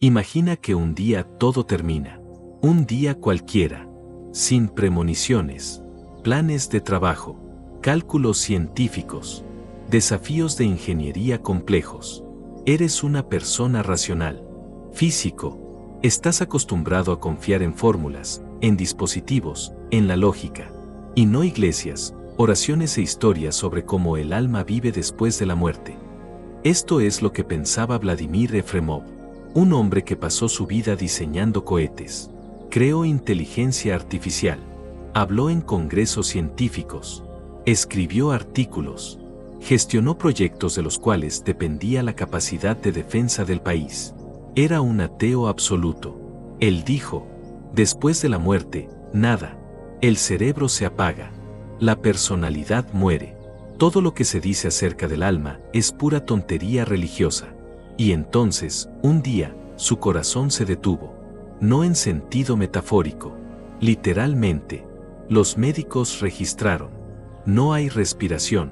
Imagina que un día todo termina. Un día cualquiera, sin premoniciones, planes de trabajo, cálculos científicos, desafíos de ingeniería complejos. Eres una persona racional, físico. Estás acostumbrado a confiar en fórmulas, en dispositivos, en la lógica. Y no iglesias, oraciones e historias sobre cómo el alma vive después de la muerte. Esto es lo que pensaba Vladimir Efremov, un hombre que pasó su vida diseñando cohetes. Creó inteligencia artificial. Habló en congresos científicos. Escribió artículos. Gestionó proyectos de los cuales dependía la capacidad de defensa del país. Era un ateo absoluto. Él dijo: después de la muerte, nada. El cerebro se apaga. La personalidad muere. Todo lo que se dice acerca del alma es pura tontería religiosa. Y entonces, un día, su corazón se detuvo. No en sentido metafórico. Literalmente. Los médicos registraron: no hay respiración.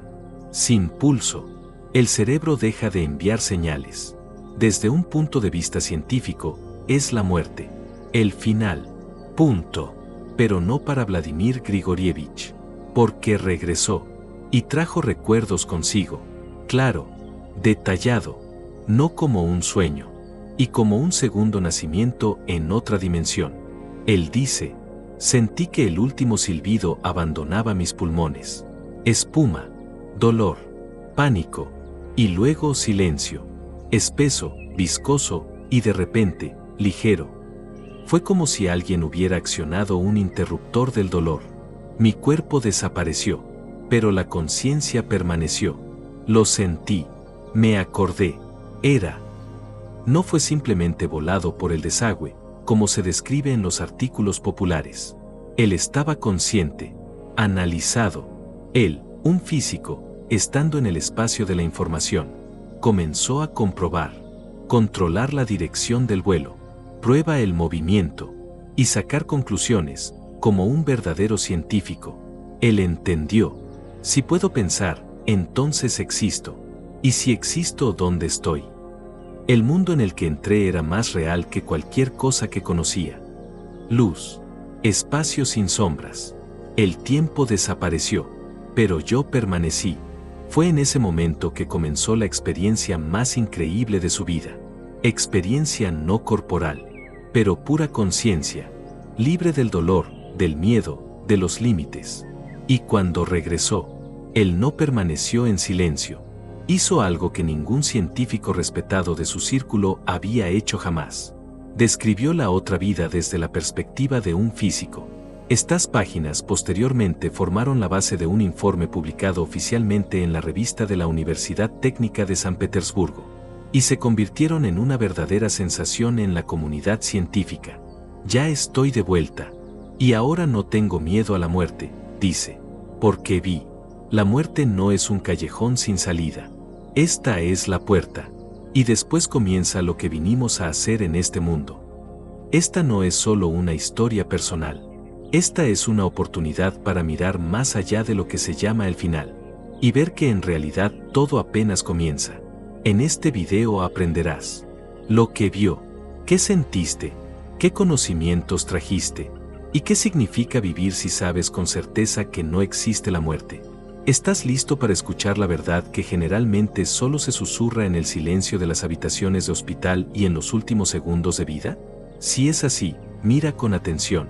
Sin pulso. El cerebro deja de enviar señales. Desde un punto de vista científico, es la muerte. El final. Punto. Pero no para Vladimir Grigorievich. Porque regresó. Y trajo recuerdos consigo. Claro. Detallado. No como un sueño. Y como un segundo nacimiento en otra dimensión. Él dice: sentí que el último silbido abandonaba mis pulmones. Espuma, dolor, pánico, y luego silencio. Espeso, viscoso, y de repente, ligero. Fue como si alguien hubiera accionado un interruptor del dolor. Mi cuerpo desapareció, pero la conciencia permaneció. Lo sentí, me acordé, era. No fue simplemente volado por el desagüe, como se describe en los artículos populares. Él estaba consciente, analizado. Él, un físico, estando en el espacio de la información, comenzó a comprobar, controlar la dirección del vuelo, prueba el movimiento, y sacar conclusiones, como un verdadero científico. Él entendió: si puedo pensar, entonces existo. Y si existo, ¿dónde estoy? El mundo en el que entré era más real que cualquier cosa que conocía. Luz. Espacio sin sombras. El tiempo desapareció, pero yo permanecí. Fue en ese momento que comenzó la experiencia más increíble de su vida. Experiencia no corporal, pero pura conciencia, libre del dolor, del miedo, de los límites. Y cuando regresó, él no permaneció en silencio. Hizo algo que ningún científico respetado de su círculo había hecho jamás. Describió la otra vida desde la perspectiva de un físico. Estas páginas posteriormente formaron la base de un informe publicado oficialmente en la revista de la Universidad Técnica de San Petersburgo, y se convirtieron en una verdadera sensación en la comunidad científica. Ya estoy de vuelta. Y ahora no tengo miedo a la muerte, dice. Porque vi. La muerte no es un callejón sin salida. Esta es la puerta. Y después comienza lo que vinimos a hacer en este mundo. Esta no es solo una historia personal. Esta es una oportunidad para mirar más allá de lo que se llama el final. Y ver que en realidad todo apenas comienza. En este video aprenderás lo que vio, qué sentiste, qué conocimientos trajiste, y qué significa vivir si sabes con certeza que no existe la muerte. ¿Estás listo para escuchar la verdad que generalmente solo se susurra en el silencio de las habitaciones de hospital y en los últimos segundos de vida? Si es así, mira con atención.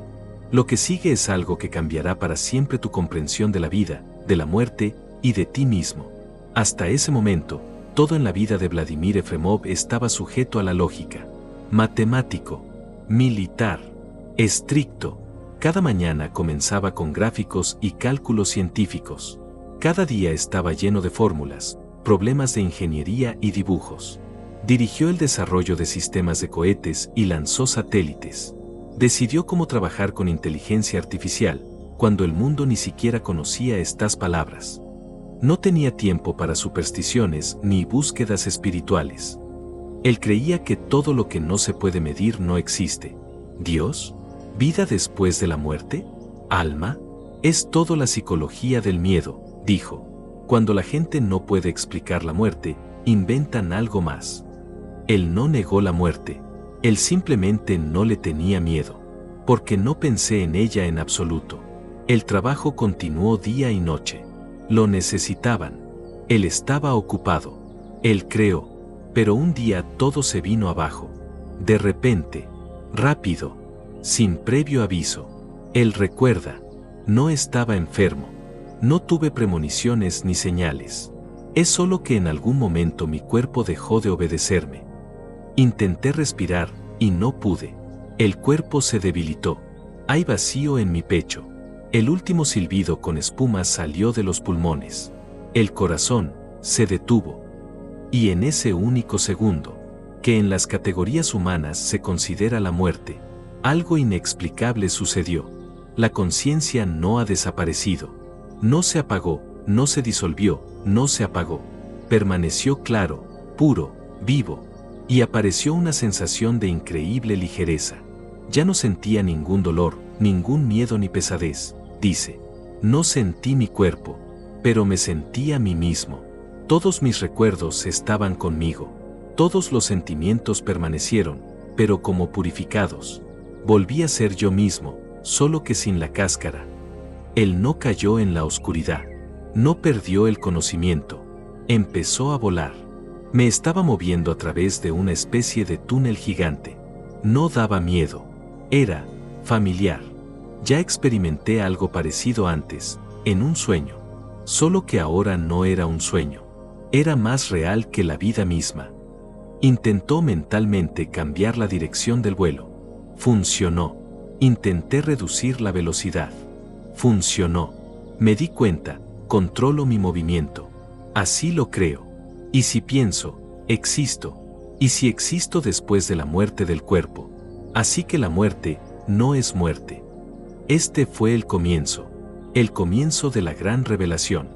Lo que sigue es algo que cambiará para siempre tu comprensión de la vida, de la muerte y de ti mismo. Hasta ese momento, todo en la vida de Vladimir Efremov estaba sujeto a la lógica. Matemático, militar, estricto. Cada mañana comenzaba con gráficos y cálculos científicos. Cada día estaba lleno de fórmulas, problemas de ingeniería y dibujos. Dirigió el desarrollo de sistemas de cohetes y lanzó satélites. Decidió cómo trabajar con inteligencia artificial, cuando el mundo ni siquiera conocía estas palabras. No tenía tiempo para supersticiones ni búsquedas espirituales. Él creía que todo lo que no se puede medir no existe. ¿Dios? ¿Vida después de la muerte? ¿Alma? Es todo la psicología del miedo, dijo. Cuando la gente no puede explicar la muerte, inventan algo más. Él no negó la muerte. Él simplemente no le tenía miedo, porque no pensé en ella en absoluto. El trabajo continuó día y noche. Lo necesitaban. Él estaba ocupado. Él creó. Pero un día todo se vino abajo. De repente, rápido, sin previo aviso. Él recuerda, no estaba enfermo. No tuve premoniciones ni señales. Es solo que en algún momento mi cuerpo dejó de obedecerme. Intenté respirar, y no pude. El cuerpo se debilitó. Hay vacío en mi pecho. El último silbido con espuma salió de los pulmones. El corazón se detuvo. Y en ese único segundo, que en las categorías humanas se considera la muerte, algo inexplicable sucedió. La conciencia no ha desaparecido. No se apagó, no se disolvió, no se apagó. Permaneció claro, puro, vivo. Y apareció una sensación de increíble ligereza. Ya no sentía ningún dolor, ningún miedo ni pesadez, dice. No sentí mi cuerpo, pero me sentí a mí mismo. Todos mis recuerdos estaban conmigo. Todos los sentimientos permanecieron, pero como purificados. Volví a ser yo mismo, solo que sin la cáscara. Él no cayó en la oscuridad. No perdió el conocimiento. Empezó a volar. Me estaba moviendo a través de una especie de túnel gigante. No daba miedo. Era familiar. Ya experimenté algo parecido antes, en un sueño. Solo que ahora no era un sueño. Era más real que la vida misma. Intentó mentalmente cambiar la dirección del vuelo. Funcionó. Intenté reducir la velocidad. Funcionó. Me di cuenta, controlo mi movimiento. Así lo creo. Y si pienso, existo. Y si existo después de la muerte del cuerpo. Así que la muerte no es muerte. Este fue el comienzo de la gran revelación.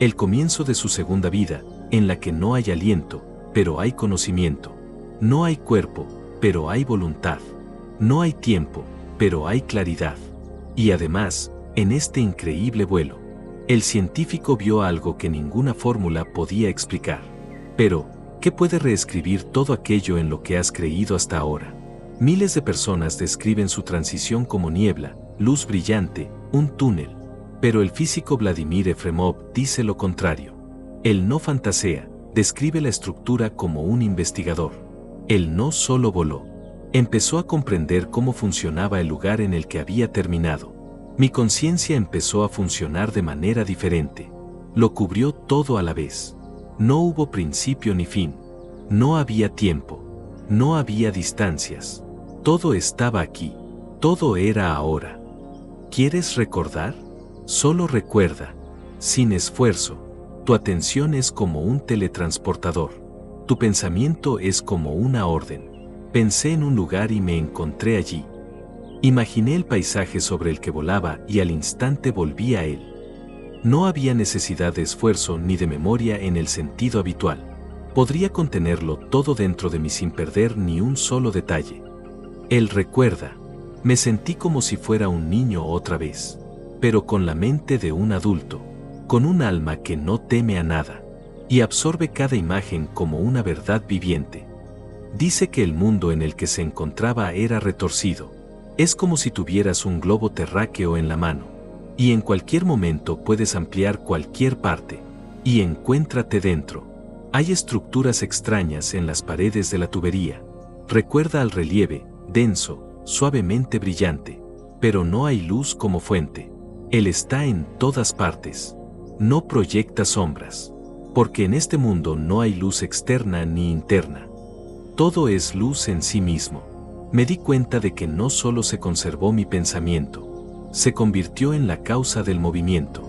El comienzo de su segunda vida, en la que no hay aliento, pero hay conocimiento. No hay cuerpo, pero hay voluntad. No hay tiempo, pero hay claridad. Y además, en este increíble vuelo, el científico vio algo que ninguna fórmula podía explicar. Pero, ¿qué puede reescribir todo aquello en lo que has creído hasta ahora? Miles de personas describen su transición como niebla, luz brillante, un túnel. Pero el físico Vladimir Efremov dice lo contrario. Él no fantasea, describe la estructura como un investigador. Él no solo voló. Empezó a comprender cómo funcionaba el lugar en el que había terminado. Mi conciencia empezó a funcionar de manera diferente. Lo cubrió todo a la vez. No hubo principio ni fin. No había tiempo. No había distancias. Todo estaba aquí. Todo era ahora. ¿Quieres recordar? Solo recuerda. Sin esfuerzo. Tu atención es como un teletransportador. Tu pensamiento es como una orden. Pensé en un lugar y me encontré allí. Imaginé el paisaje sobre el que volaba y al instante volví a él. No había necesidad de esfuerzo ni de memoria en el sentido habitual. Podría contenerlo todo dentro de mí sin perder ni un solo detalle. Él recuerda. Me sentí como si fuera un niño otra vez, pero con la mente de un adulto, con un alma que no teme a nada, y absorbe cada imagen como una verdad viviente. Dice que el mundo en el que se encontraba era retorcido. Es como si tuvieras un globo terráqueo en la mano, y en cualquier momento puedes ampliar cualquier parte, y encuéntrate dentro. Hay estructuras extrañas en las paredes de la tubería. Recuerda al relieve, denso, suavemente brillante, pero no hay luz como fuente. Él está en todas partes. No proyecta sombras, porque en este mundo no hay luz externa ni interna. Todo es luz en sí mismo. Me di cuenta de que no solo se conservó mi pensamiento, se convirtió en la causa del movimiento.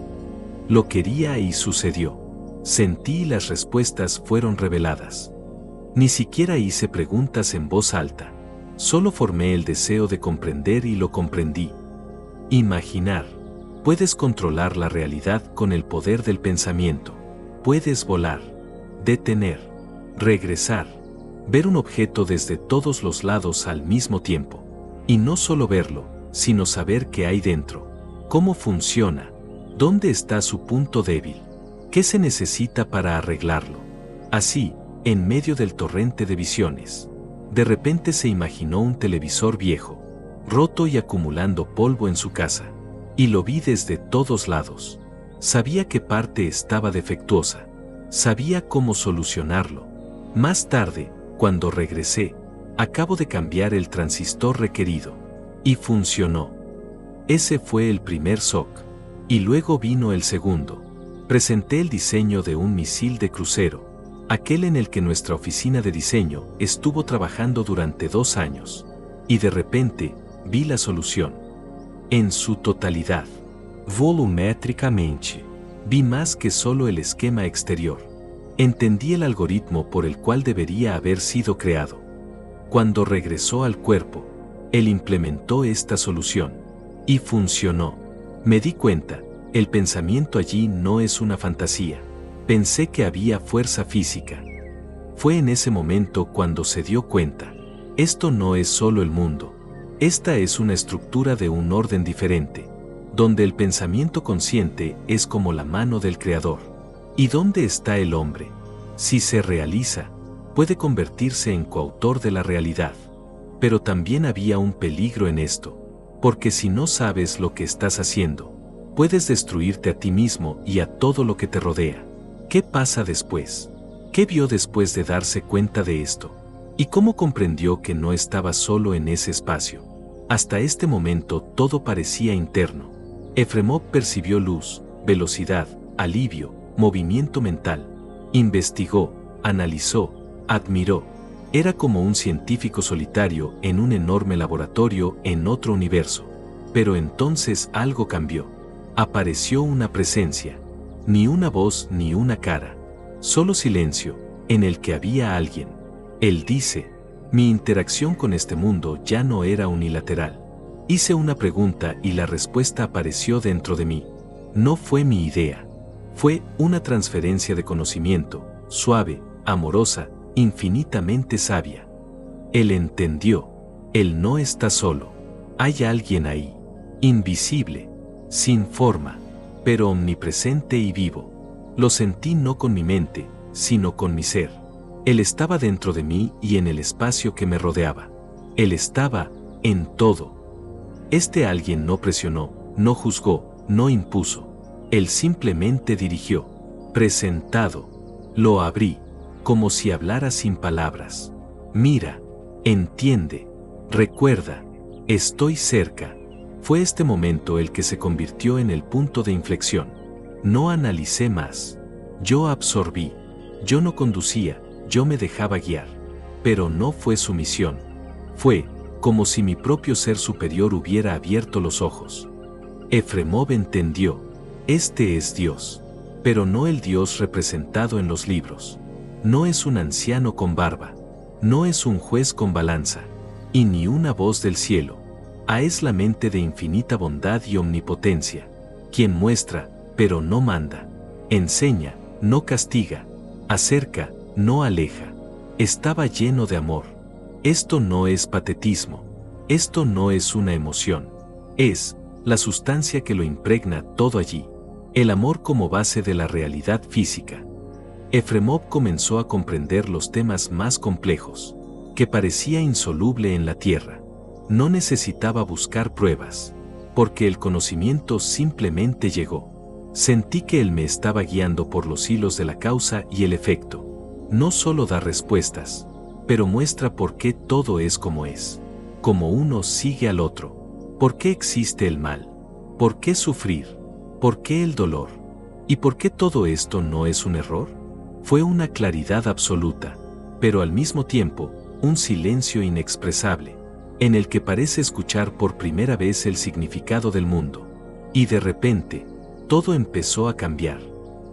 Lo quería y sucedió. Sentí y las respuestas fueron reveladas. Ni siquiera hice preguntas en voz alta. Solo formé el deseo de comprender y lo comprendí. Imaginar. Puedes controlar la realidad con el poder del pensamiento. Puedes volar, detener, regresar, ver un objeto desde todos los lados al mismo tiempo. Y no solo verlo, sino saber qué hay dentro, cómo funciona, dónde está su punto débil, qué se necesita para arreglarlo. Así, en medio del torrente de visiones, De repente se imaginó un televisor viejo, roto y acumulando polvo en su casa. Y lo vi desde todos lados. Sabía qué parte estaba defectuosa. Sabía cómo solucionarlo. Más tarde, cuando regresé, acabo de cambiar el transistor requerido. Y funcionó. Ese fue el primer shock. Y luego vino el segundo. Presenté el diseño de un misil de crucero, aquel en el que nuestra oficina de diseño estuvo trabajando durante 2 años. Y de repente, vi la solución. En su totalidad. Volumétricamente. Vi más que solo el esquema exterior. Entendí el algoritmo por el cual debería haber sido creado. Cuando regresó al cuerpo, él implementó esta solución. Y funcionó. Me di cuenta, el pensamiento allí no es una fantasía. Pensé que había fuerza física. Fue en ese momento cuando se dio cuenta. Esto no es solo el mundo. Esta es una estructura de un orden diferente, donde el pensamiento consciente es como la mano del Creador. ¿Y dónde está el hombre? Si se realiza, puede convertirse en coautor de la realidad. Pero también había un peligro en esto, porque si no sabes lo que estás haciendo, puedes destruirte a ti mismo y a todo lo que te rodea. ¿Qué pasa después? ¿Qué vio después de darse cuenta de esto? ¿Y cómo comprendió que no estaba solo en ese espacio? Hasta este momento todo parecía interno. Efremov percibió luz, velocidad, alivio, movimiento mental. Investigó, analizó, admiró. Era como un científico solitario en un enorme laboratorio en otro universo. Pero entonces algo cambió. Apareció una presencia. Ni una voz ni una cara. Solo silencio, en el que había alguien. Él dice, mi interacción con este mundo ya no era unilateral. Hice una pregunta y la respuesta apareció dentro de mí. No fue mi idea. Fue una transferencia de conocimiento, suave, amorosa, infinitamente sabia. Él entendió. Él no está solo. Hay alguien ahí. Invisible. Sin forma. Pero omnipresente y vivo. Lo sentí no con mi mente, sino con mi ser. Él estaba dentro de mí y en el espacio que me rodeaba. Él estaba en todo. Este alguien no presionó, no juzgó, no impuso. Él simplemente dirigió. Presentado. Lo abrí, como si hablara sin palabras. Mira, entiende, recuerda, estoy cerca. Fue este momento el que se convirtió en el punto de inflexión. No analicé más. Yo absorbí. Yo no conducía, yo me dejaba guiar. Pero no fue su misión. Fue como si mi propio ser superior hubiera abierto los ojos. Efremov entendió. Este es Dios. Pero no el Dios representado en los libros. No es un anciano con barba. No es un juez con balanza. Y ni una voz del cielo. Es la mente de infinita bondad y omnipotencia, quien muestra, pero no manda. Enseña, no castiga. Acerca, no aleja. Estaba lleno de amor. Esto no es patetismo. Esto no es una emoción. Es la sustancia que lo impregna todo allí. El amor como base de la realidad física. Efremov comenzó a comprender los temas más complejos, que parecía insoluble en la tierra. No necesitaba buscar pruebas, porque el conocimiento simplemente llegó. Sentí que él me estaba guiando por los hilos de la causa y el efecto. No solo da respuestas, pero muestra por qué todo es como es. Como uno sigue al otro. ¿Por qué existe el mal? ¿Por qué sufrir? ¿Por qué el dolor? ¿Y por qué todo esto no es un error? Fue una claridad absoluta, pero al mismo tiempo, un silencio inexpresable, en el que parece escuchar por primera vez el significado del mundo. Y de repente, todo empezó a cambiar.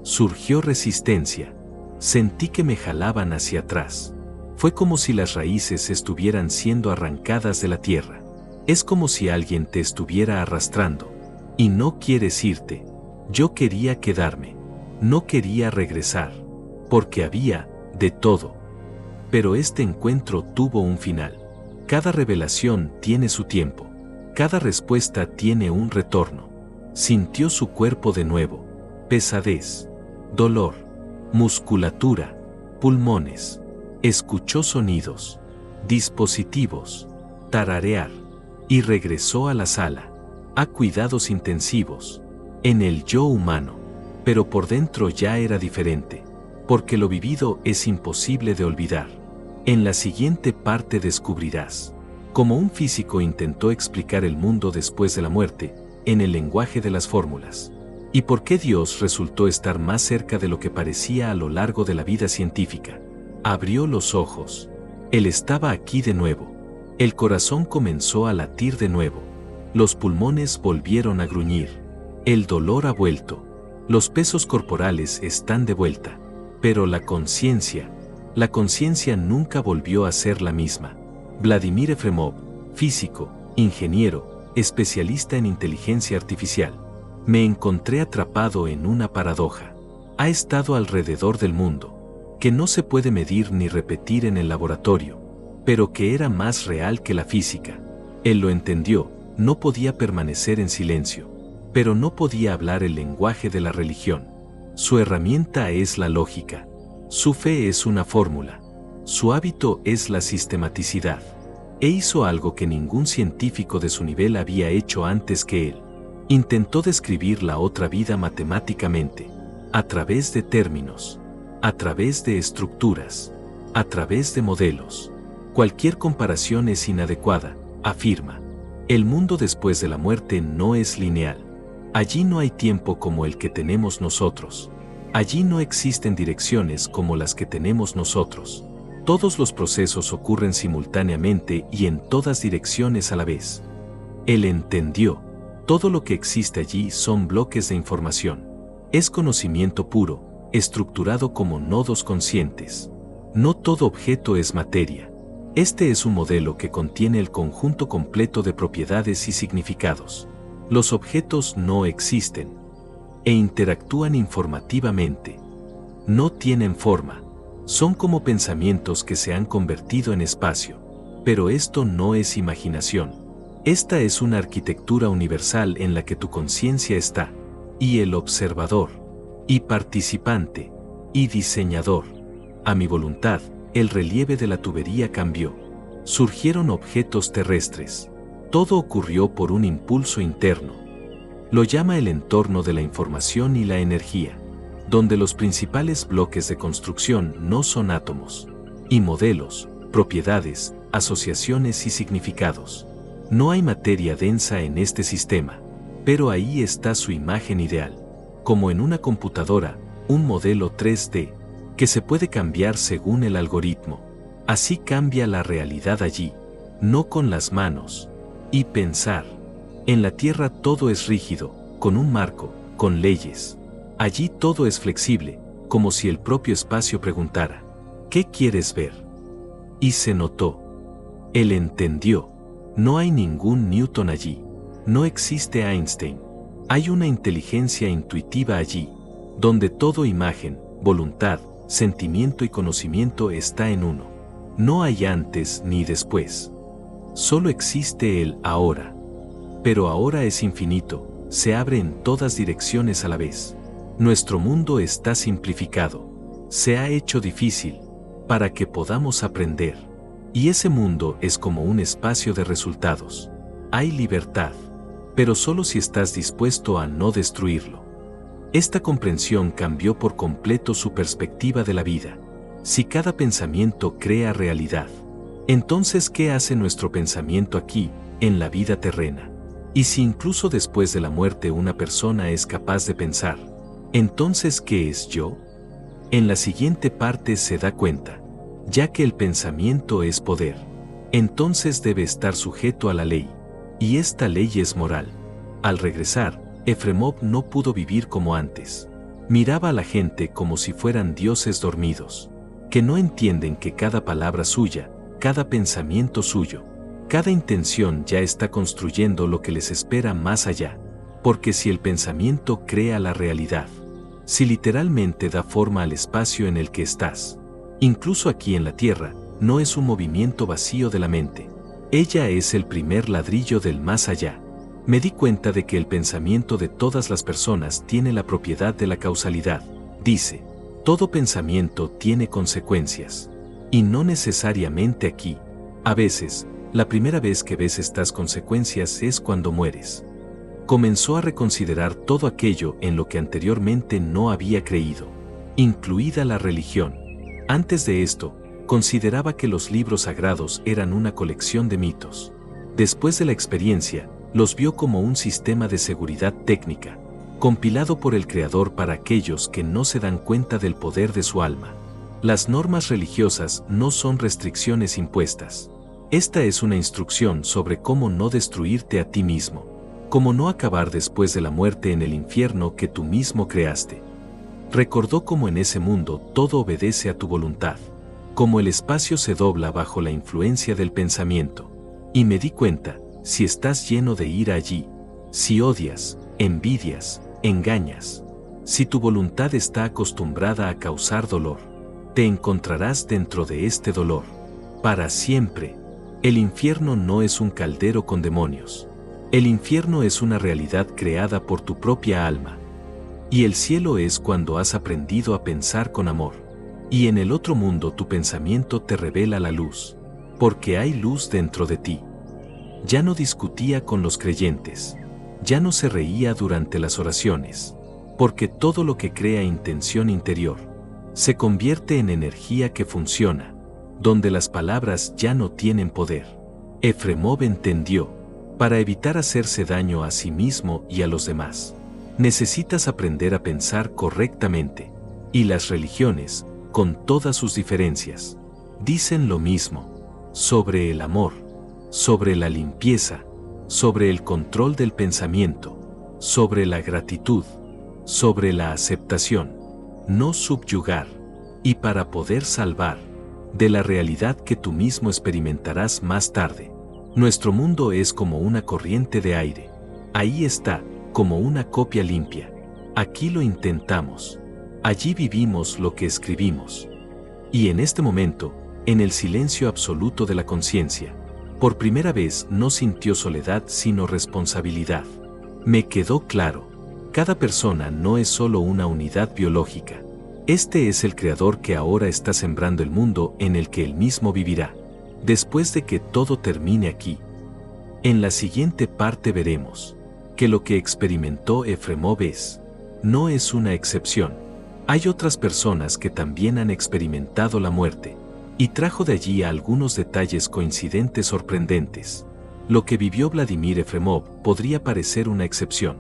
Surgió resistencia. Sentí que me jalaban hacia atrás. Fue como si las raíces estuvieran siendo arrancadas de la tierra. Es como si alguien te estuviera arrastrando. Y no quieres irte. Yo quería quedarme. No quería regresar. Porque había, de todo. Pero este encuentro tuvo un final. Cada revelación tiene su tiempo. Cada respuesta tiene un retorno. Sintió su cuerpo de nuevo. Pesadez. Dolor. Musculatura. Pulmones. Escuchó sonidos. dispositivos, tararear, y regresó a la sala, a cuidados intensivos, en el yo humano, pero por dentro ya era diferente, porque lo vivido es imposible de olvidar. En la siguiente parte descubrirás cómo un físico intentó explicar el mundo después de la muerte, en el lenguaje de las fórmulas, y por qué Dios resultó estar más cerca de lo que parecía a lo largo de la vida científica. Abrió los ojos. Él estaba aquí de nuevo. El corazón comenzó a latir de nuevo. Los pulmones volvieron a gruñir. El dolor ha vuelto. Los pesos corporales están de vuelta. Pero la conciencia nunca volvió a ser la misma. Vladimir Efremov, físico, ingeniero, especialista en inteligencia artificial. Me encontré atrapado en una paradoja. Ha estado alrededor del mundo, que no se puede medir ni repetir en el laboratorio, pero que era más real que la física. Él lo entendió, no podía permanecer en silencio, pero no podía hablar el lenguaje de la religión. Su herramienta es la lógica. Su fe es una fórmula. Su hábito es la sistematicidad. E hizo algo que ningún científico de su nivel había hecho antes que él. Intentó describir la otra vida matemáticamente, a través de términos, a través de estructuras, a través de modelos. Cualquier comparación es inadecuada, afirma. El mundo después de la muerte no es lineal. Allí no hay tiempo como el que tenemos nosotros. Allí no existen direcciones como las que tenemos nosotros. Todos los procesos ocurren simultáneamente y en todas direcciones a la vez. Él entendió. Todo lo que existe allí son bloques de información. Es conocimiento puro, estructurado como nodos conscientes. No todo objeto es materia. Este es un modelo que contiene el conjunto completo de propiedades y significados. Los objetos no existen e interactúan informativamente. No tienen forma. Son como pensamientos que se han convertido en espacio. Pero esto no es imaginación. Esta es una arquitectura universal en la que tu conciencia está, y el observador, y participante, y diseñador. A mi voluntad, el relieve de la tubería cambió. Surgieron objetos terrestres. Todo ocurrió por un impulso interno. Lo llama el entorno de la información y la energía, donde los principales bloques de construcción no son átomos, y modelos, propiedades, asociaciones y significados. No hay materia densa en este sistema, pero ahí está su imagen ideal, como en una computadora, un modelo 3D, que se puede cambiar según el algoritmo. Así cambia la realidad allí, no con las manos. Y pensar. En la Tierra todo es rígido, con un marco, con leyes. Allí todo es flexible, como si el propio espacio preguntara, ¿qué quieres ver? Y se notó. Él entendió. No hay ningún Newton allí. No existe Einstein. Hay una inteligencia intuitiva allí, donde todo imagen, voluntad, sentimiento y conocimiento está en uno. No hay antes ni después. Solo existe el ahora. Pero ahora es infinito, se abre en todas direcciones a la vez. Nuestro mundo está simplificado. Se ha hecho difícil, para que podamos aprender. Y ese mundo es como un espacio de resultados. Hay libertad, pero solo si estás dispuesto a no destruirlo. Esta comprensión cambió por completo su perspectiva de la vida. Si cada pensamiento crea realidad, entonces ¿qué hace nuestro pensamiento aquí, en la vida terrena? Y si incluso después de la muerte una persona es capaz de pensar, entonces ¿qué es yo? En la siguiente parte se da cuenta. Ya que el pensamiento es poder, entonces debe estar sujeto a la ley, y esta ley es moral. Al regresar, Efremov no pudo vivir como antes. Miraba a la gente como si fueran dioses dormidos, que no entienden que cada palabra suya, cada pensamiento suyo, cada intención ya está construyendo lo que les espera más allá, porque si el pensamiento crea la realidad, si literalmente da forma al espacio en el que estás, incluso aquí en la Tierra, no es un movimiento vacío de la mente. Ella es el primer ladrillo del más allá. Me di cuenta de que el pensamiento de todas las personas tiene la propiedad de la causalidad. Dice, todo pensamiento tiene consecuencias. Y no necesariamente aquí, A veces, la primera vez que ves estas consecuencias es cuando mueres. Comenzó a reconsiderar todo aquello en lo que anteriormente no había creído, incluida la religión. Antes de esto, consideraba que los libros sagrados eran una colección de mitos. Después de la experiencia, los vio como un sistema de seguridad técnica, compilado por el Creador para aquellos que no se dan cuenta del poder de su alma. Las normas religiosas no son restricciones impuestas. Esta es una instrucción sobre cómo no destruirte a ti mismo, cómo no acabar después de la muerte en el infierno que tú mismo creaste. Recordó cómo en ese mundo todo obedece a tu voluntad, cómo el espacio se dobla bajo la influencia del pensamiento. Y me di cuenta, si estás lleno de ira allí, si odias, envidias, engañas, si tu voluntad está acostumbrada a causar dolor, te encontrarás dentro de este dolor, para siempre. El infierno no es un caldero con demonios. El infierno es una realidad creada por tu propia alma. Y el cielo es cuando has aprendido a pensar con amor. Y en el otro mundo tu pensamiento te revela la luz, porque hay luz dentro de ti. Ya no discutía con los creyentes. Ya no se reía durante las oraciones, porque todo lo que crea intención interior se convierte en energía que funciona, donde las palabras ya no tienen poder. Efremov entendió, para evitar hacerse daño a sí mismo y a los demás, necesitas aprender a pensar correctamente, y las religiones, con todas sus diferencias, dicen lo mismo, sobre el amor, sobre la limpieza, sobre el control del pensamiento, sobre la gratitud, sobre la aceptación, no subyugar, y para poder salvar, de la realidad que tú mismo experimentarás más tarde. Nuestro mundo es como una corriente de aire. Ahí está, como una copia limpia. Aquí lo intentamos. Allí vivimos lo que escribimos. Y en este momento, en el silencio absoluto de la conciencia, por primera vez no sintió soledad sino responsabilidad. Me quedó claro, cada persona no es solo una unidad biológica. Este es el Creador que ahora está sembrando el mundo en el que él mismo vivirá. Después de que todo termine aquí. En la siguiente parte veremos que lo que experimentó Efremov no es una excepción. Hay otras personas que también han experimentado la muerte, y trajo de allí algunos detalles coincidentes sorprendentes. Lo que vivió Vladimir Efremov podría parecer una excepción,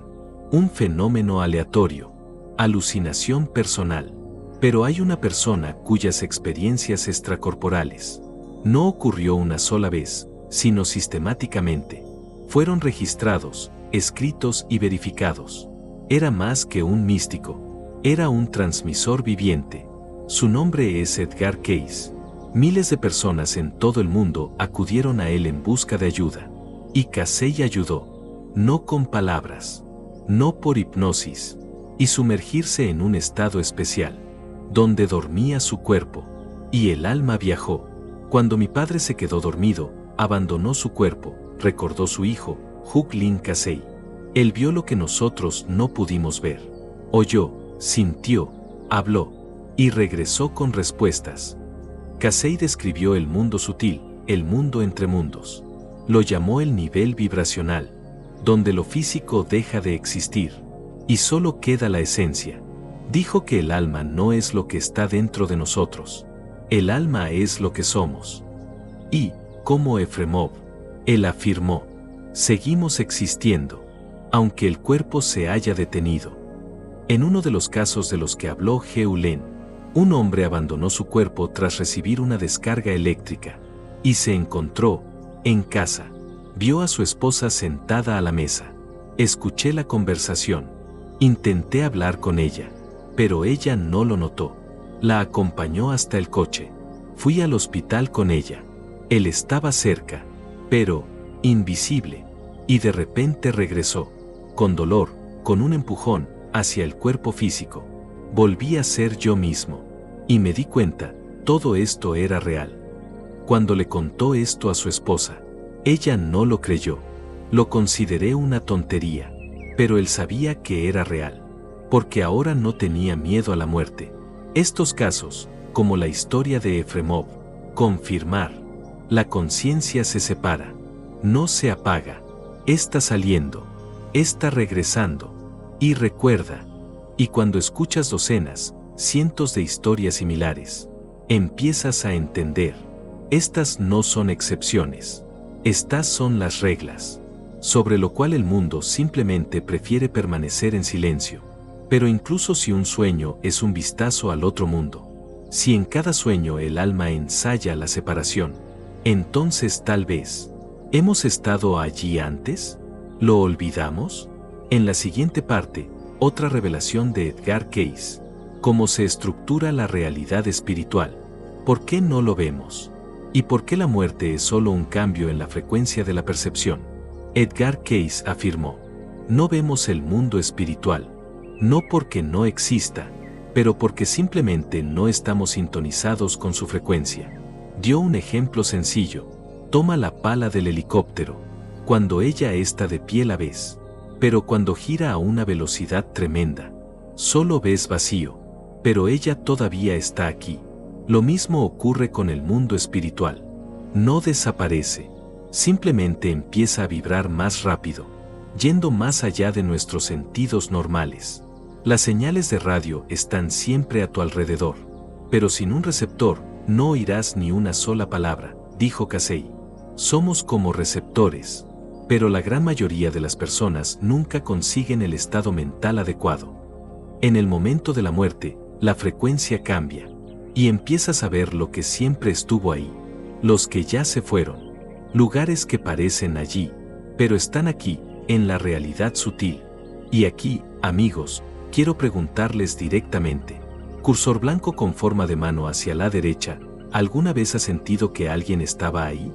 un fenómeno aleatorio, alucinación personal. Pero hay una persona cuyas experiencias extracorporales no ocurrió una sola vez, sino sistemáticamente. Fueron registrados, escritos y verificados. Era más que un místico. Era un transmisor viviente. Su nombre es Edgar Cayce. Miles de personas en todo el mundo acudieron a él en busca de ayuda. Y Casey ayudó. No con palabras. No por hipnosis. Y sumergirse en un estado especial, donde dormía su cuerpo. Y el alma viajó. Cuando mi padre se quedó dormido, abandonó su cuerpo, recordó su hijo, Hugh Lynn Casey. Él vio lo que nosotros no pudimos ver. Oyó, sintió, habló, y regresó con respuestas. Casey describió el mundo sutil, el mundo entre mundos. Lo llamó el nivel vibracional, donde lo físico deja de existir, y solo queda la esencia. Dijo que el alma no es lo que está dentro de nosotros. El alma es lo que somos. Y, como Efremov, él afirmó, seguimos existiendo, aunque el cuerpo se haya detenido. En uno de los casos de los que habló Hugh, un hombre abandonó su cuerpo tras recibir una descarga eléctrica, y se encontró, en casa. Vio a su esposa sentada a la mesa. Escuché la conversación. Intenté hablar con ella, pero ella no lo notó. La acompañó hasta el coche. Fui al hospital con ella. Él estaba cerca, pero invisible, y de repente regresó, con dolor, con un empujón, hacia el cuerpo físico. Volví a ser yo mismo, y me di cuenta, todo esto era real. Cuando le contó esto a su esposa, ella no lo creyó. Lo consideré una tontería, pero él sabía que era real, porque ahora no tenía miedo a la muerte. Estos casos, como la historia de Efremov, confirmar La conciencia se separa, no se apaga, está saliendo, está regresando, y recuerda. Y cuando escuchas docenas, cientos de historias similares, empiezas a entender. Estas no son excepciones. Estas son las reglas, sobre lo cual el mundo simplemente prefiere permanecer en silencio. Pero incluso si un sueño es un vistazo al otro mundo, si en cada sueño el alma ensaya la separación, entonces tal vez, ¿hemos estado allí antes? ¿Lo olvidamos? En la siguiente parte, otra revelación de Edgar Cayce. Cómo se estructura la realidad espiritual. ¿Por qué no lo vemos? ¿Y por qué la muerte es solo un cambio en la frecuencia de la percepción? Edgar Cayce afirmó: no vemos el mundo espiritual, no porque no exista, pero porque simplemente no estamos sintonizados con su frecuencia. Dio un ejemplo sencillo: toma la pala del helicóptero. Cuando ella está de pie la ves, pero cuando gira a una velocidad tremenda, solo ves vacío, pero ella todavía está aquí. Lo mismo ocurre con el mundo espiritual. No desaparece, simplemente empieza a vibrar más rápido, yendo más allá de nuestros sentidos normales. Las señales de radio están siempre a tu alrededor, pero sin un receptor, no oirás ni una sola palabra, dijo Casey. Somos como receptores, pero la gran mayoría de las personas nunca consiguen el estado mental adecuado. En el momento de la muerte, la frecuencia cambia, y empiezas a ver lo que siempre estuvo ahí, los que ya se fueron, lugares que parecen allí, pero están aquí, en la realidad sutil. Y aquí, amigos, quiero preguntarles directamente: cursor blanco con forma de mano hacia la derecha, ¿alguna vez has sentido que alguien estaba ahí?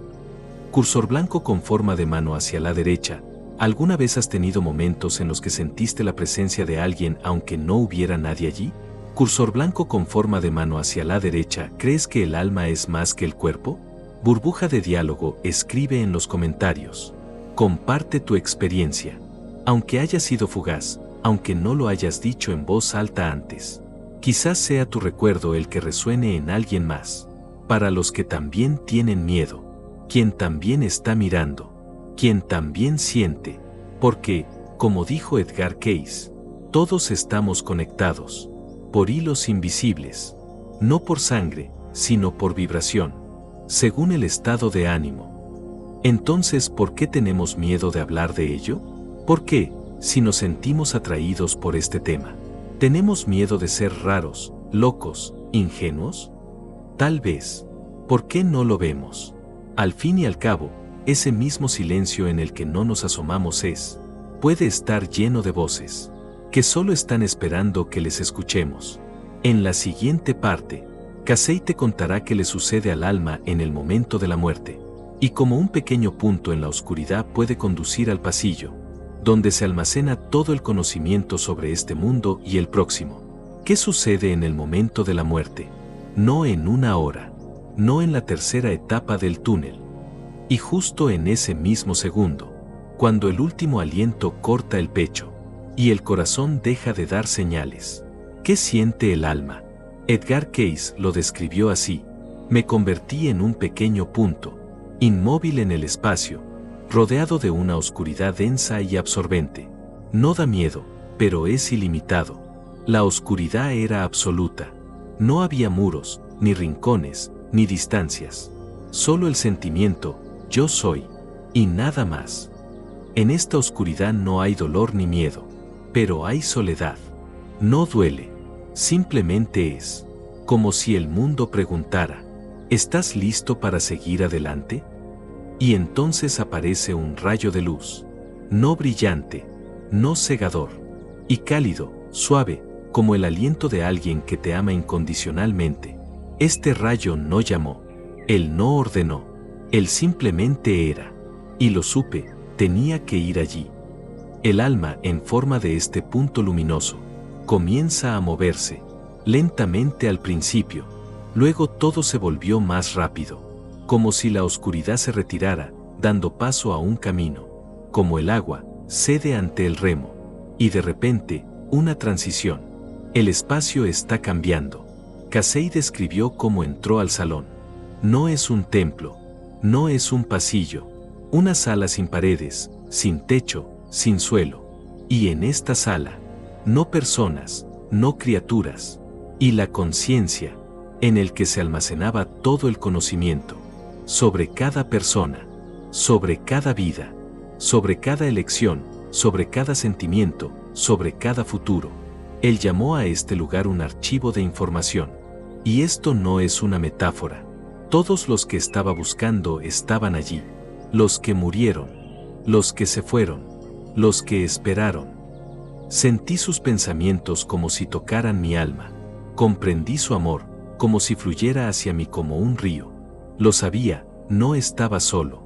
Cursor blanco con forma de mano hacia la derecha, ¿alguna vez has tenido momentos en los que sentiste la presencia de alguien aunque no hubiera nadie allí? Cursor blanco con forma de mano hacia la derecha, ¿crees que el alma es más que el cuerpo? Burbuja de diálogo, escribe en los comentarios. Comparte tu experiencia. Aunque haya sido fugaz, aunque no lo hayas dicho en voz alta antes, quizás sea tu recuerdo el que resuene en alguien más. Para los que también tienen miedo, quien también está mirando, quien también siente, porque, como dijo Edgar Cayce, todos estamos conectados por hilos invisibles, no por sangre, sino por vibración, según el estado de ánimo. Entonces, ¿por qué tenemos miedo de hablar de ello? ¿Por qué, si nos sentimos atraídos por este tema, tenemos miedo de ser raros, locos, ingenuos? Tal vez. ¿Por qué no lo vemos? Al fin y al cabo, ese mismo silencio en el que no nos asomamos puede estar lleno de voces, que solo están esperando que les escuchemos. En la siguiente parte, Casey te contará qué le sucede al alma en el momento de la muerte, y cómo un pequeño punto en la oscuridad puede conducir al pasillo, donde se almacena todo el conocimiento sobre este mundo y el próximo. ¿Qué sucede en el momento de la muerte? No en una hora, no en la tercera etapa del túnel. Y justo en ese mismo segundo, cuando el último aliento corta el pecho, y el corazón deja de dar señales. ¿Qué siente el alma? Edgar Cayce lo describió así: me convertí en un pequeño punto, inmóvil en el espacio, rodeado de una oscuridad densa y absorbente. No da miedo, pero es ilimitado. La oscuridad era absoluta. No había muros, ni rincones, ni distancias. Solo el sentimiento, yo soy, y nada más. En esta oscuridad no hay dolor ni miedo, pero hay soledad. No duele, simplemente es, como si el mundo preguntara: ¿estás listo para seguir adelante? Y entonces aparece un rayo de luz, no brillante, no cegador, y cálido, suave, como el aliento de alguien que te ama incondicionalmente. Este rayo no llamó, él no ordenó, él simplemente era. Y lo supe, tenía que ir allí. El alma, en forma de este punto luminoso, comienza a moverse, lentamente al principio, luego todo se volvió más rápido, como si la oscuridad se retirara, dando paso a un camino, como el agua cede ante el remo, y de repente, una transición. El espacio está cambiando. Casey describió cómo entró al salón. No es un templo, No es un pasillo, una sala sin paredes, sin techo, sin suelo. Y en esta sala, no personas, no criaturas, y la conciencia, en el que se almacenaba todo el conocimiento, sobre cada persona, sobre cada vida, sobre cada elección, sobre cada sentimiento, sobre cada futuro. Él llamó a este lugar un archivo de información. Y esto no es una metáfora. Todos los que estaba buscando estaban allí. Los que murieron, los que se fueron, los que esperaron. Sentí sus pensamientos como si tocaran mi alma. Comprendí su amor, como si fluyera hacia mí como un río. Lo sabía, no estaba solo.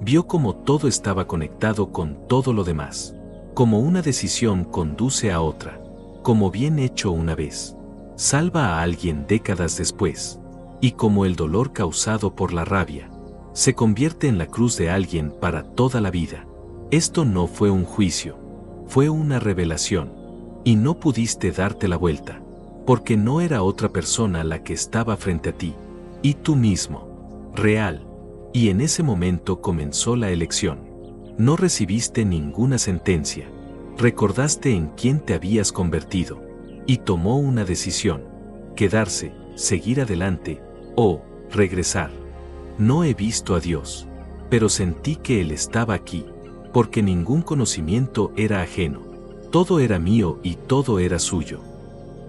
Vio como todo estaba conectado con todo lo demás. Como una decisión conduce a otra. Como bien hecho una vez, salva a alguien décadas después. Y como el dolor causado por la rabia, se convierte en la cruz de alguien para toda la vida. Esto no fue un juicio, fue una revelación. Y no pudiste darte la vuelta, porque no era otra persona la que estaba frente a ti, y tú mismo, real. Y en ese momento comenzó la elección. No recibiste ninguna sentencia. Recordaste en quién te habías convertido, y tomó una decisión: quedarse, seguir adelante, o regresar. No he visto a Dios, pero sentí que Él estaba aquí, porque ningún conocimiento era ajeno. Todo era mío y todo era suyo.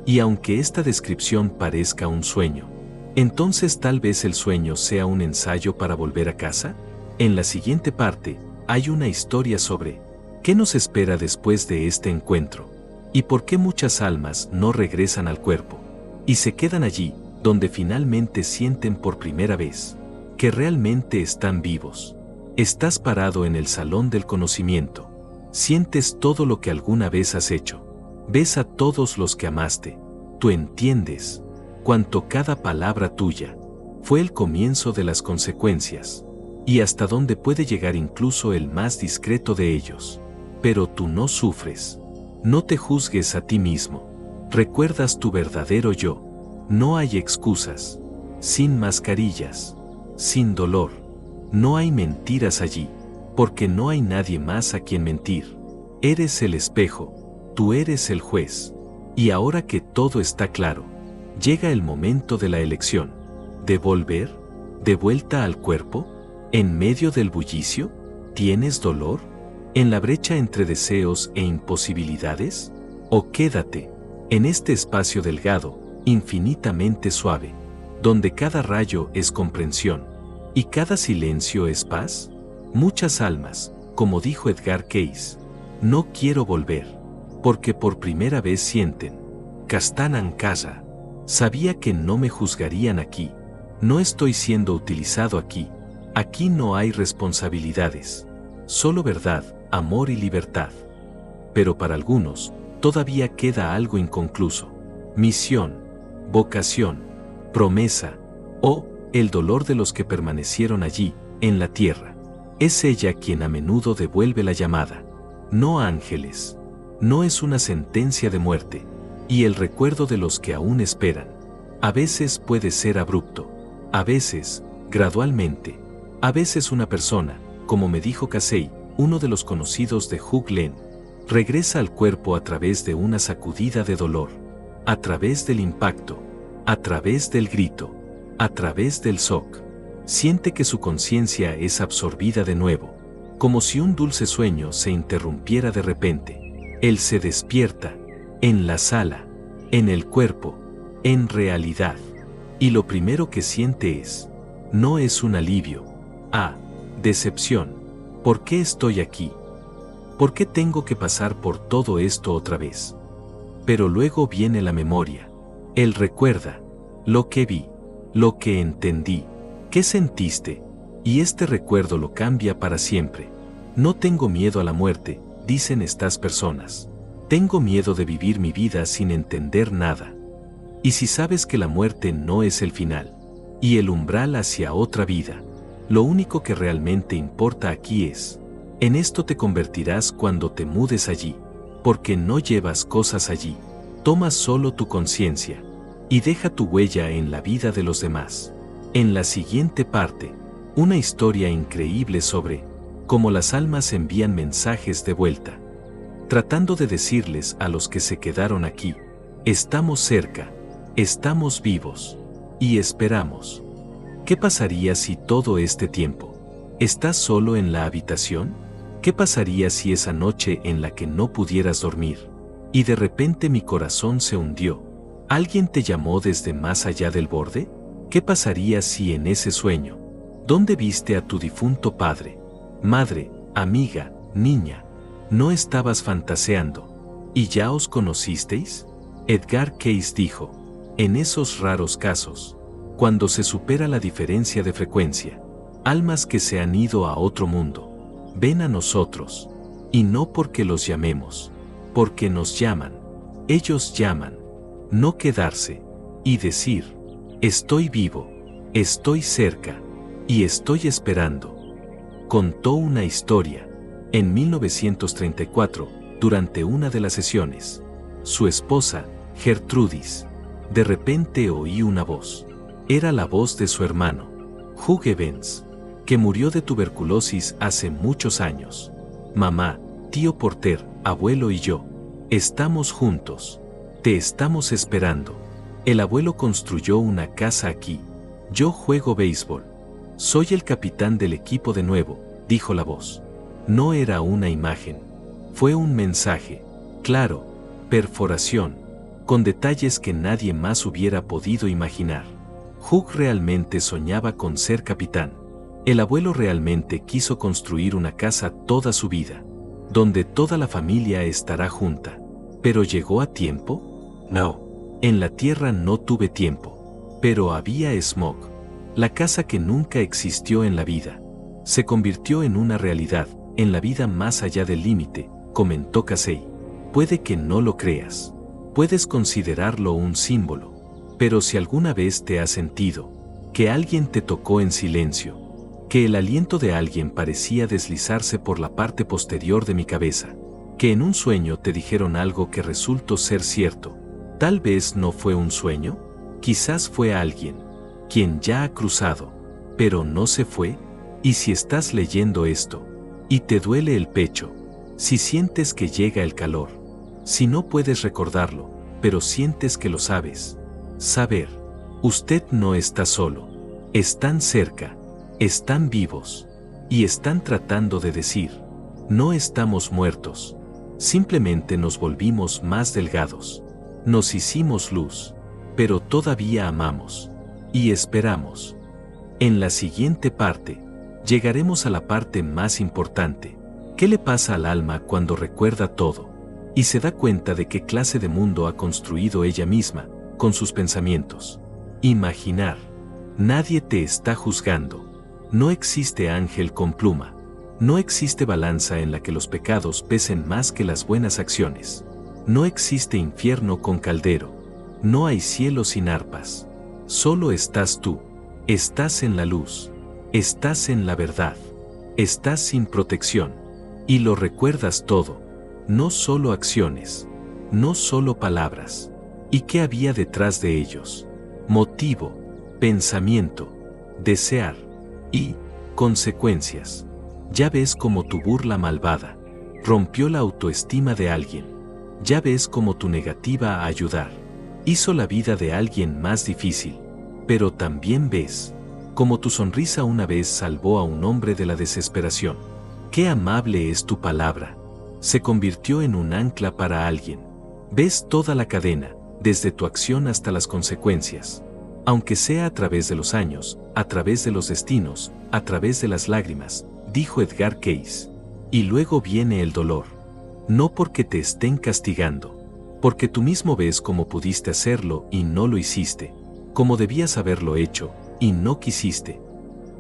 Y aunque esta descripción parezca un sueño, entonces tal vez el sueño sea un ensayo para volver a casa. En la siguiente parte, hay una historia sobre ¿qué nos espera después de este encuentro? ¿Y por qué muchas almas no regresan al cuerpo? Y se quedan allí, donde finalmente sienten por primera vez que realmente están vivos. Estás parado en el salón del conocimiento. Sientes todo lo que alguna vez has hecho. Ves a todos los que amaste. Tú entiendes cuánto cada palabra tuya fue el comienzo de las consecuencias, y hasta dónde puede llegar incluso el más discreto de ellos. Pero tú no sufres. No te juzgues a ti mismo. Recuerdas tu verdadero yo. No hay excusas. Sin mascarillas. Sin dolor. No hay mentiras allí, porque no hay nadie más a quien mentir. Eres el espejo. Tú eres el juez. Y ahora que todo está claro, llega el momento de la elección. ¿De volver? ¿De vuelta al cuerpo? ¿En medio del bullicio? ¿Tienes dolor? ¿En la brecha entre deseos e imposibilidades? ¿O quédate en este espacio delgado, infinitamente suave, donde cada rayo es comprensión y cada silencio es paz? Muchas almas, como dijo Edgar Cayce, no quiero volver, porque por primera vez sienten que están en casa. Sabía que no me juzgarían aquí. No estoy siendo utilizado aquí. Aquí no hay responsabilidades. Solo verdad, amor y libertad. Pero para algunos, todavía queda algo inconcluso. Misión, vocación, promesa, o el dolor de los que permanecieron allí, en la tierra. Es ella quien a menudo devuelve la llamada. No ángeles. No es una sentencia de muerte. Y el recuerdo de los que aún esperan. A veces puede ser abrupto. A veces, gradualmente. A veces una persona, como me dijo Casey, uno de los conocidos de Hugh Glenn, regresa al cuerpo a través de una sacudida de dolor, a través del impacto, a través del grito, a través del shock. Siente que su conciencia es absorbida de nuevo, como si un dulce sueño se interrumpiera de repente. Él se despierta, en la sala, en el cuerpo, en realidad. Y lo primero que siente no es un alivio, decepción. ¿Por qué estoy aquí? ¿Por qué tengo que pasar por todo esto otra vez? Pero luego viene la memoria. Él recuerda lo que vi, lo que entendí, qué sentiste, y este recuerdo lo cambia para siempre. No tengo miedo a la muerte, dicen estas personas. Tengo miedo de vivir mi vida sin entender nada. Y si sabes que la muerte no es el final, y el umbral hacia otra vida, lo único que realmente importa aquí es, en esto te convertirás cuando te mudes allí, porque no llevas cosas allí, tomas solo tu conciencia, y deja tu huella en la vida de los demás. En la siguiente parte, Una historia increíble sobre cómo las almas envían mensajes de vuelta, tratando de decirles a los que se quedaron aquí, estamos cerca, estamos vivos, y esperamos. ¿Qué pasaría si todo este tiempo estás solo en la habitación? ¿Qué pasaría si esa noche en la que no pudieras dormir, y de repente mi corazón se hundió, alguien te llamó desde más allá del borde? ¿Qué pasaría si en ese sueño, donde viste a tu difunto padre, madre, amiga, niña, no estabas fantaseando, y ya os conocisteis? Edgar Cayce dijo, en esos raros casos, cuando se supera la diferencia de frecuencia, almas que se han ido a otro mundo, ven a nosotros, y no porque los llamemos, porque nos llaman, ellos llaman, no quedarse, y decir, estoy vivo, estoy cerca, y estoy esperando. Contó una historia, en 1934, durante una de las sesiones. Su esposa, Gertrudis, de repente oí una voz. Era la voz de su hermano, Hugh Evans, que murió de tuberculosis hace muchos años. Mamá, tío Porter, abuelo y yo, estamos juntos. Te estamos esperando. El abuelo construyó una casa aquí. Yo juego béisbol. Soy el capitán del equipo de nuevo, dijo la voz. No era una imagen. Fue un mensaje. Claro, perforación, con detalles que nadie más hubiera podido imaginar. Hugh realmente soñaba con ser capitán. El abuelo realmente quiso construir una casa toda su vida, donde toda la familia estará junta. ¿Pero llegó a tiempo? No. En la tierra no tuve tiempo. Pero había smog. La casa que nunca existió en la vida. Se convirtió en una realidad, en la vida más allá del límite, comentó Casey. Puede que no lo creas. Puedes considerarlo un símbolo. Pero si alguna vez te has sentido que alguien te tocó en silencio, que el aliento de alguien parecía deslizarse por la parte posterior de mi cabeza, que en un sueño te dijeron algo que resultó ser cierto, tal vez no fue un sueño, quizás fue alguien, quien ya ha cruzado, pero no se fue. Y si estás leyendo esto, y te duele el pecho, si sientes que llega el calor, si no puedes recordarlo, pero sientes que lo sabes, saber, usted no está solo, están cerca, están vivos, y están tratando de decir, no estamos muertos, simplemente nos volvimos más delgados, nos hicimos luz, pero todavía amamos, y esperamos. En la siguiente parte, llegaremos a la parte más importante. ¿Qué le pasa al alma cuando recuerda todo y se da cuenta de qué clase de mundo ha construido ella misma con sus pensamientos? Imaginar. Nadie te está juzgando. No existe ángel con pluma. No existe balanza en la que los pecados pesen más que las buenas acciones. No existe infierno con caldero. No hay cielo sin arpas. Solo estás tú. Estás en la luz. Estás en la verdad. Estás sin protección. Y lo recuerdas todo. No solo acciones. No solo palabras. ¿Y qué había detrás de ellos? Motivo, pensamiento, desear y consecuencias. Ya ves cómo tu burla malvada rompió la autoestima de alguien. Ya ves cómo tu negativa a ayudar hizo la vida de alguien más difícil. Pero también ves cómo tu sonrisa una vez salvó a un hombre de la desesperación. Qué amable es tu palabra. Se convirtió en un ancla para alguien. Ves toda la cadena, desde tu acción hasta las consecuencias. Aunque sea a través de los años, a través de los destinos, a través de las lágrimas, dijo Edgar Cayce. Y luego viene el dolor. No porque te estén castigando, porque tú mismo ves cómo pudiste hacerlo y no lo hiciste, cómo debías haberlo hecho y no quisiste,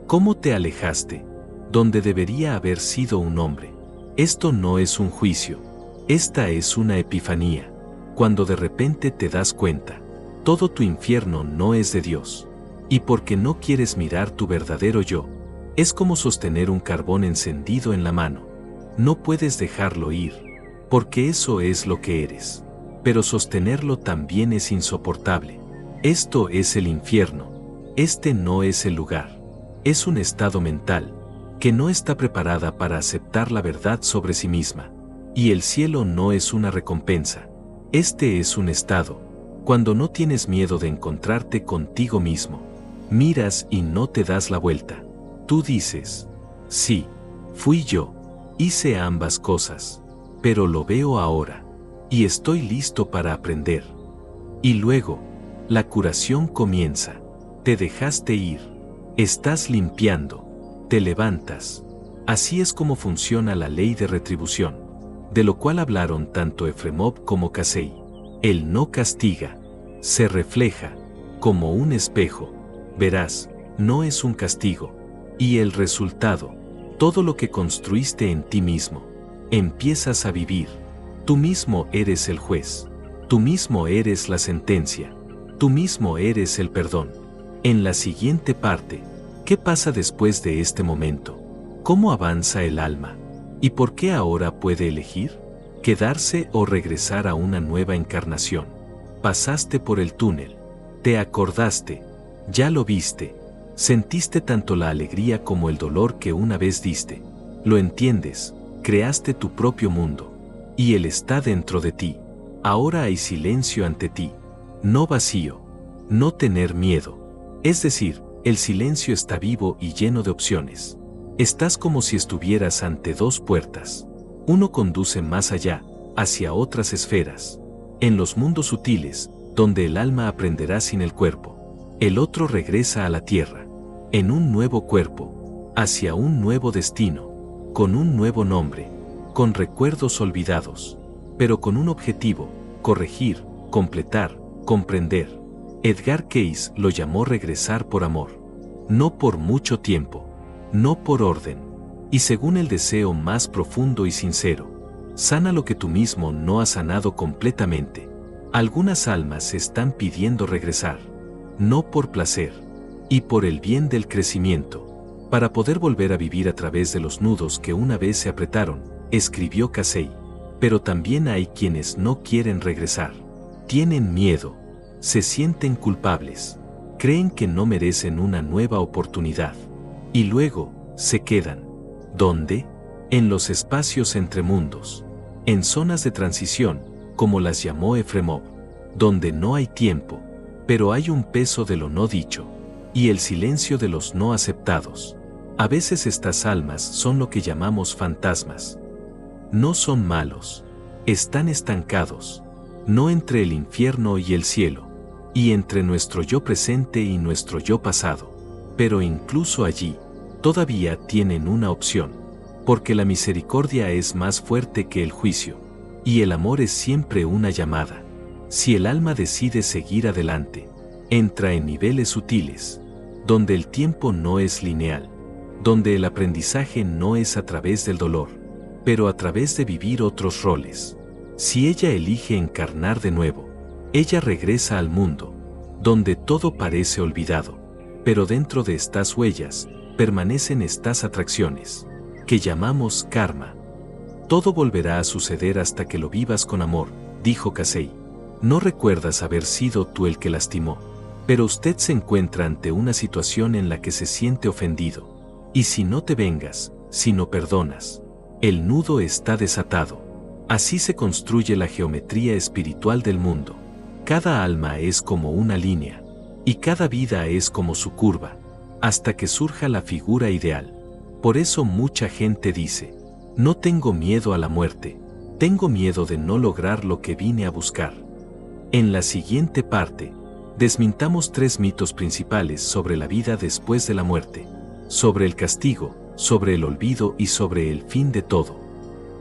cómo te alejaste, donde debería haber sido un hombre. Esto no es un juicio, esta es una epifanía, cuando de repente te das cuenta, todo tu infierno no es de Dios, y porque no quieres mirar tu verdadero yo, es como sostener un carbón encendido en la mano, no puedes dejarlo ir, porque eso es lo que eres, pero sostenerlo también es insoportable. Esto es el infierno, este no es el lugar. Es un estado mental que no está preparada para aceptar la verdad sobre sí misma. Y el cielo no es una recompensa. Este es un estado cuando no tienes miedo de encontrarte contigo mismo. Miras y no te das la vuelta. Tú dices, sí, fui yo, hice ambas cosas, pero lo veo ahora, y estoy listo para aprender. Y luego, la curación comienza. Te dejaste ir, estás limpiando, te levantas. Así es como funciona la ley de retribución, de lo cual hablaron tanto Efremov como Casey. Él no castiga, se refleja, como un espejo. Verás, no es un castigo. Y el resultado, todo lo que construiste en ti mismo, empiezas a vivir. Tú mismo eres el juez. Tú mismo eres la sentencia. Tú mismo eres el perdón. En la siguiente parte, ¿qué pasa después de este momento? ¿Cómo avanza el alma? ¿Y por qué ahora puede elegir? ¿Quedarse o regresar a una nueva encarnación? Pasaste por el túnel. Te acordaste. Ya lo viste. Sentiste tanto la alegría como el dolor que una vez diste. Lo entiendes. Creaste tu propio mundo. Y él está dentro de ti. Ahora hay silencio ante ti. No vacío. No tener miedo. Es decir, el silencio está vivo y lleno de opciones. Estás como si estuvieras ante dos puertas. Uno conduce más allá, hacia otras esferas. En los mundos sutiles, donde el alma aprenderá sin el cuerpo. El otro regresa a la tierra, en un nuevo cuerpo, hacia un nuevo destino, con un nuevo nombre, con recuerdos olvidados, pero con un objetivo: corregir, completar, comprender. Edgar Cayce lo llamó regresar por amor. No por mucho tiempo, no por orden, y según el deseo más profundo y sincero. Sana lo que tú mismo no has sanado completamente. Algunas almas están pidiendo regresar, no por placer, y por el bien del crecimiento, para poder volver a vivir a través de los nudos que una vez se apretaron, escribió Casey. Pero también hay quienes no quieren regresar. Tienen miedo, se sienten culpables, creen que no merecen una nueva oportunidad, y luego se quedan. ¿Dónde? En los espacios entre mundos, en zonas de transición, como las llamó Efremov, donde no hay tiempo, pero hay un peso de lo no dicho, y el silencio de los no aceptados. A veces estas almas son lo que llamamos fantasmas. No son malos, están estancados, no entre el infierno y el cielo, y entre nuestro yo presente y nuestro yo pasado, pero incluso allí, todavía tienen una opción, porque la misericordia es más fuerte que el juicio, y el amor es siempre una llamada. Si el alma decide seguir adelante, entra en niveles sutiles, donde el tiempo no es lineal, donde el aprendizaje no es a través del dolor, pero a través de vivir otros roles. Si ella elige encarnar de nuevo, ella regresa al mundo, donde todo parece olvidado, pero dentro de estas huellas, permanecen estas atracciones, que llamamos karma. Todo volverá a suceder hasta que lo vivas con amor, dijo Casey. No recuerdas haber sido tú el que lastimó, pero usted se encuentra ante una situación en la que se siente ofendido. Y si no te vengas, si no perdonas, el nudo está desatado. Así se construye la geometría espiritual del mundo. Cada alma es como una línea, y cada vida es como su curva, hasta que surja la figura ideal. Por eso mucha gente dice, no tengo miedo a la muerte, tengo miedo de no lograr lo que vine a buscar. En la siguiente parte, desmintamos 3 mitos principales sobre la vida después de la muerte, sobre el castigo, sobre el olvido y sobre el fin de todo.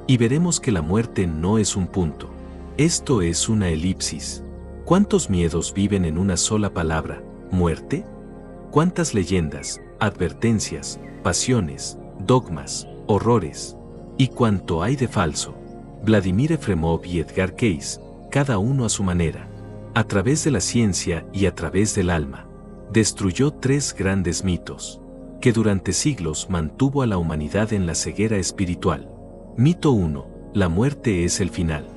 Y veremos que la muerte no es un punto. Esto es una elipsis. ¿Cuántos miedos viven en una sola palabra, muerte? ¿Cuántas leyendas, advertencias, pasiones, dogmas, horrores? ¿Y cuánto hay de falso? Vladimir Efremov y Edgar Cayce, cada uno a su manera, a través de la ciencia y a través del alma, destruyó 3 grandes mitos, que durante siglos mantuvo a la humanidad en la ceguera espiritual. Mito 1. La muerte es el final.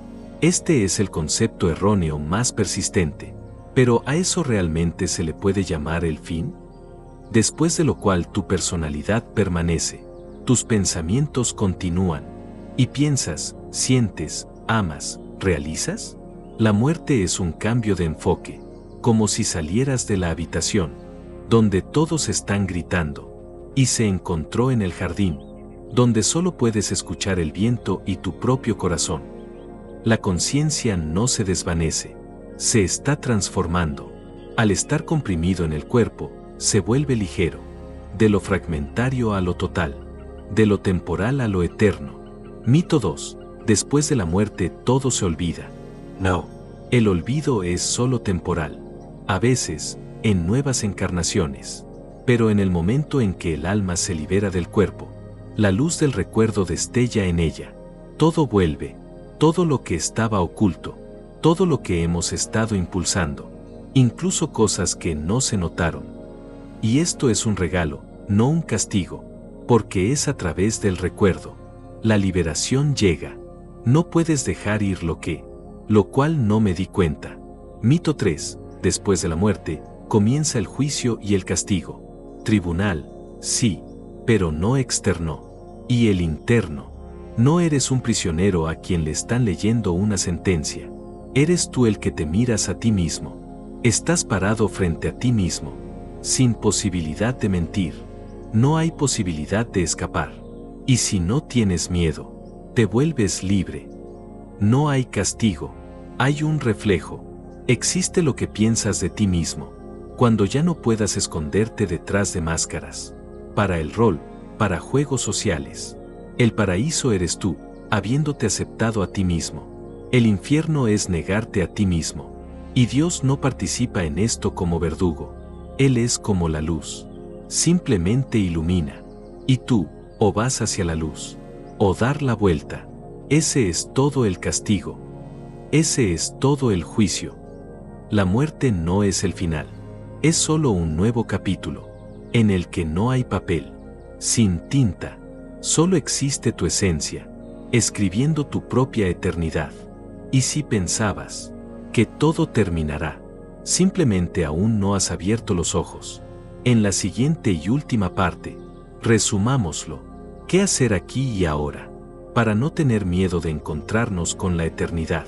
Este es el concepto erróneo más persistente, pero ¿a eso realmente se le puede llamar el fin? después de lo cual tu personalidad permanece, tus pensamientos continúan, y piensas, sientes, amas, realizas. La muerte es un cambio de enfoque, como si salieras de la habitación, donde todos están gritando, y se encontró en el jardín, donde solo puedes escuchar el viento y tu propio corazón. La conciencia no se desvanece, se está transformando. Al estar comprimido en el cuerpo, se vuelve ligero, de lo fragmentario a lo total, de lo temporal a lo eterno. Mito 2. Después de la muerte todo se olvida. No, el olvido es solo temporal, a veces, en nuevas encarnaciones. Pero en el momento en que el alma se libera del cuerpo, la luz del recuerdo destella en ella. Todo vuelve, todo lo que estaba oculto, todo lo que hemos estado impulsando, incluso cosas que no se notaron. Y esto es un regalo, no un castigo, porque es a través del recuerdo. La liberación llega. No puedes dejar ir lo cual no me di cuenta. Mito 3. Después de la muerte, comienza el juicio y el castigo. Tribunal, sí, pero no externo. Y el interno. No eres un prisionero a quien le están leyendo una sentencia. Eres tú el que te miras a ti mismo. Estás parado frente a ti mismo, sin posibilidad de mentir. No hay posibilidad de escapar. Y si no tienes miedo, te vuelves libre. No hay castigo, hay un reflejo. Existe lo que piensas de ti mismo, cuando ya no puedas esconderte detrás de máscaras. Para el rol, para juegos sociales. El paraíso eres tú, habiéndote aceptado a ti mismo. El infierno es negarte a ti mismo. Y Dios no participa en esto como verdugo. Él es como la luz. Simplemente ilumina. Y tú, o vas hacia la luz, o dar la vuelta. Ese es todo el castigo. Ese es todo el juicio. La muerte no es el final. Es solo un nuevo capítulo, en el que no hay papel, sin tinta. Solo existe tu esencia, escribiendo tu propia eternidad. Y si pensabas que todo terminará, simplemente aún no has abierto los ojos. En la siguiente y última parte, resumámoslo. ¿Qué hacer aquí y ahora? Para no tener miedo de encontrarnos con la eternidad.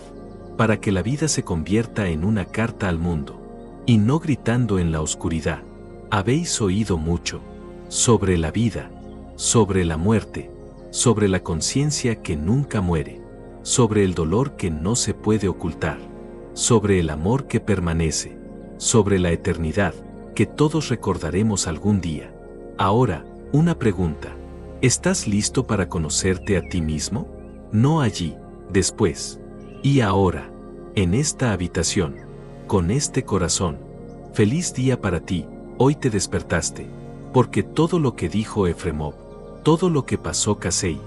Para que la vida se convierta en una carta al mundo. Y no gritando en la oscuridad. Habéis oído mucho sobre la vida, sobre la muerte, sobre la conciencia que nunca muere, sobre el dolor que no se puede ocultar, sobre el amor que permanece, sobre la eternidad que todos recordaremos algún día. Ahora, una pregunta. ¿Estás listo para conocerte a ti mismo? No allí, después. Y ahora, en esta habitación, con este corazón. Feliz día para ti, hoy te despertaste. Porque todo lo que dijo Efremov, todo lo que pasó Casey,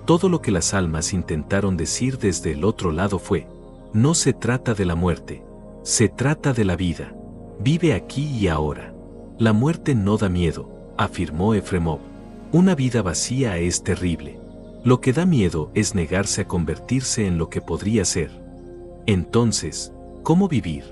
todo lo que las almas intentaron decir desde el otro lado fue: no se trata de la muerte, se trata de la vida. Vive aquí y ahora. La muerte no da miedo, afirmó Efremov. Una vida vacía es terrible. Lo que da miedo es negarse a convertirse en lo que podría ser. Entonces, ¿cómo vivir?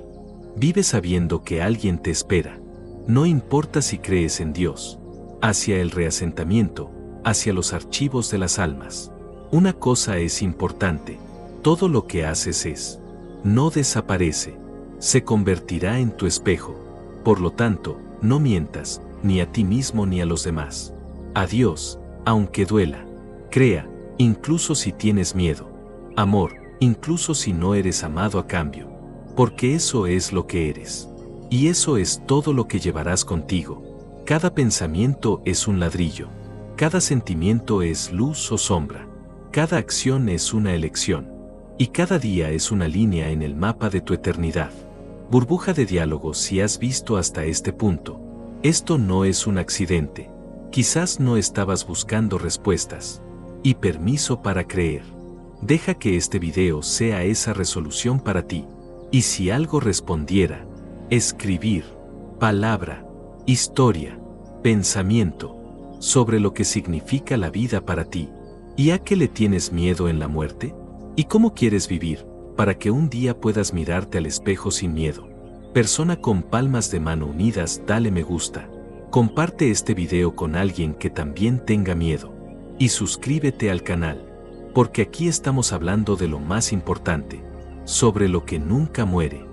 Vive sabiendo que alguien te espera. No importa si crees en Dios, hacia el reasentamiento, hacia los archivos de las almas. Una cosa es importante, todo lo que haces no desaparece, se convertirá en tu espejo. Por lo tanto, no mientas, ni a ti mismo ni a los demás. A Dios, aunque duela. Crea, incluso si tienes miedo. Amor, incluso si no eres amado a cambio. Porque eso es lo que eres. Y eso es todo lo que llevarás contigo. Cada pensamiento es un ladrillo. Cada sentimiento es luz o sombra. Cada acción es una elección. Y cada día es una línea en el mapa de tu eternidad. Burbuja de diálogo. Si has visto hasta este punto, esto no es un accidente. Quizás no estabas buscando respuestas y permiso para creer. Deja que este video sea esa resolución para ti. Y si algo respondiera: escribir, palabra, historia, pensamiento, sobre lo que significa la vida para ti. ¿Y a qué le tienes miedo en la muerte? ¿Y cómo quieres vivir, para que un día puedas mirarte al espejo sin miedo? Persona con palmas de mano unidas, dale me gusta. Comparte este video con alguien que también tenga miedo. Y suscríbete al canal, porque aquí estamos hablando de lo más importante, sobre lo que nunca muere.